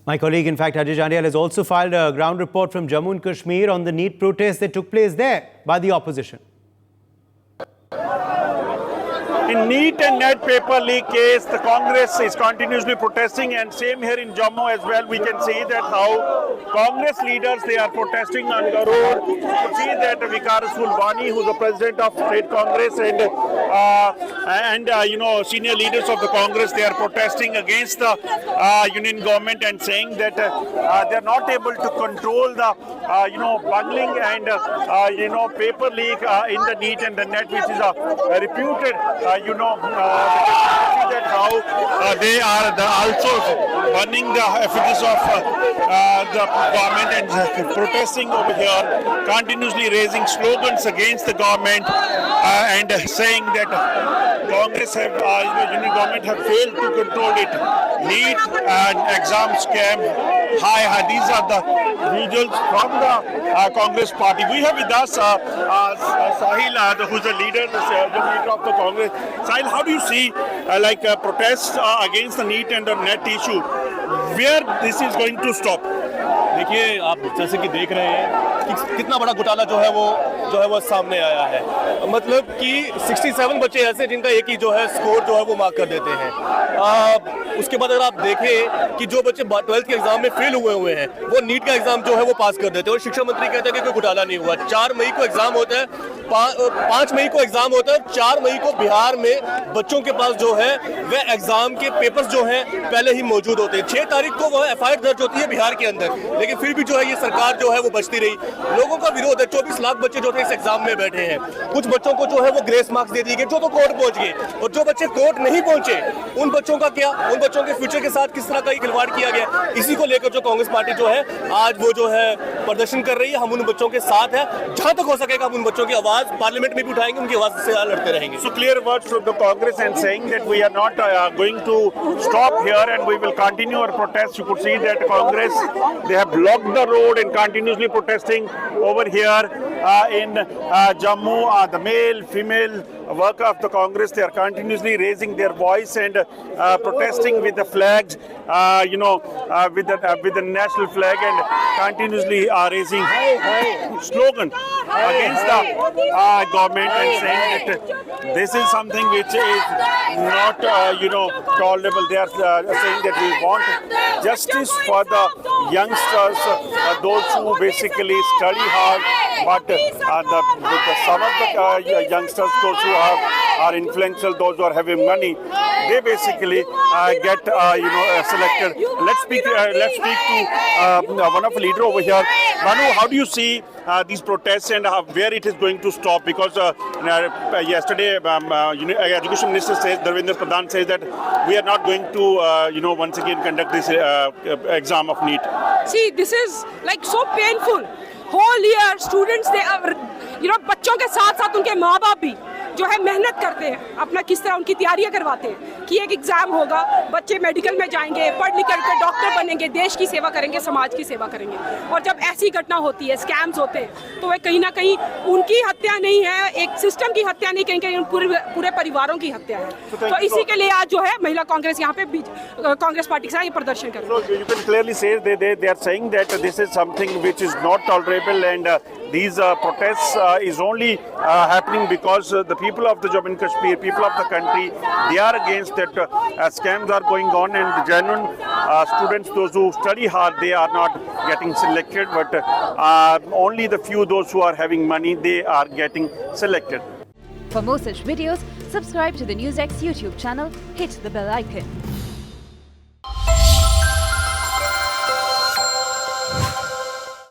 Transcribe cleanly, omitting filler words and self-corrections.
My colleague, in fact, Ajay Jandial, has also filed a ground report from Jammu and Kashmir on the NEET protests that took place there by the opposition. In NEET and NET paper leak case, the Congress is continuously protesting, and same here in Jammu as well. We can see that how Congress leaders, they are protesting on the road. You can see that Vikas Fulbani, who's the president of State Congress, and senior leaders of the Congress, they are protesting against the union government and saying that they are not able to control the bungling and paper leak in the NEET and the NET, which is a reputed that how they are also burning the effigies of the government and protesting over here, continuously raising slogans against the government and saying that Congress have, union government have failed to control it. NEET and exam scam. Hi, these are the visuals from the Congress party. We have with us Sahil, who's the leader of the Congress. Sahil, how do you see protests against the NEET and the NET issue? Where this is going to stop? देखिए, आप जैसे कि देख रहे हैं कि कितना बड़ा घोटाला जो है वो सामने आया है। मतलब कि 67 बच्चे ऐसे जिनका एक ही जो है स्कोर जो है वो मार्क कर देते हैं। उसके बाद अगर आप देखें कि जो बच्चे 12th के एग्जाम में फेल हुए हैं वो नीट का एग्जाम जो है वो पास कर देते हैं और शिक्षा मंत्री कहते हैं कि कोई घोटाला नहीं हुआ। 4 मई को एग्जाम होता है, 5 मई को एग्जाम होता है, 4 मई को बिहार में बच्चों के पास जो है वह एग्जाम के पेपर्स जो हैं पहले ही मौजूद होते हैं। 6 तारीख को वह FIR दर्ज होती है बिहार के अंदर, लेकिन फिर भी जो है ये सरकार जो है वो बचती रही। लोगों का विरोध है। 24 लाख बच्चे जो थे इस एग्जाम में बैठे हैं। कुछ बच्चों को जो है वो ग्रेस मार्क्स दे दिए गए जो तो कोर्ट पहुंच गए, और जो बच्चे कोर्ट नहीं पहुंचे उन बच्चों का क्या, उन बच्चों के फ्यूचर के साथ किस तरह का खिलवाड़ किया गया, इसी को लेकर जो कांग्रेस पार्टी जो है आज वो जो है प्रदर्शन कर रही है। हम उन बच्चों के साथ हैं, जहां तक हो सकेगा हम उन बच्चों की आवाज पार्लियामेंट में भी उठाएंगे, उनकी आवाज से लड़ते रहेंगे। So clear words from the Congress and saying that we are not going to stop here and we will continue our protest. You could see that Congress, they have blocked the road and continuously protesting over here in Jammu. The male, female worker of the Congress, they are continuously raising their voice and protesting with the flags, with the national flag, and continuously raising slogan against the government and saying that this is something which is not tolerable. They are saying that we want justice for the youngsters, those who basically study hard, but some of the youngsters, those who are influential, those who are having money, they basically get selected. Let's speak to one of the leader over here. Manu, how do you see these protests and where it is going to stop? Because yesterday, Education Minister says, Dharmendra Pradhan says that we are not going to, once again conduct this exam of NEET. See, this is like so painful. Whole year, students, they are, बच्चों के साथ साथ उनके माँ बाप भी जो है मेहनत करते हैं, अपना किस तरह उनकी तैयारियां करवाते हैं कि एक एग्जाम होगा, बच्चे मेडिकल में जाएंगे, पढ़ लिख कर डॉक्टर बनेंगे, देश की सेवा करेंगे, समाज की सेवा करेंगे। और जब ऐसी घटना होती है, स्कैम्स होते हैं, तो वह कहीं ना कहीं उनकी हत्या नहीं है, एक सिस्टम की हत्या नहीं, कहीं कहीं पूरे परिवारों की हत्या है। तो इसी के लिए आज जो है महिला कांग्रेस यहाँ पे कांग्रेस पार्टी के साथ ये प्रदर्शन कर रही है। You can clearly say they are saying that this is something which is not tolerable, and these protests is only happening because the people of the Jammu and Kashmir, people of the country, they are against that scams are going on, and the genuine students, those who study hard, they are not getting selected, but only the few, those who are having money, they are getting selected. For more such videos, subscribe to the NewsX YouTube channel, hit the bell icon.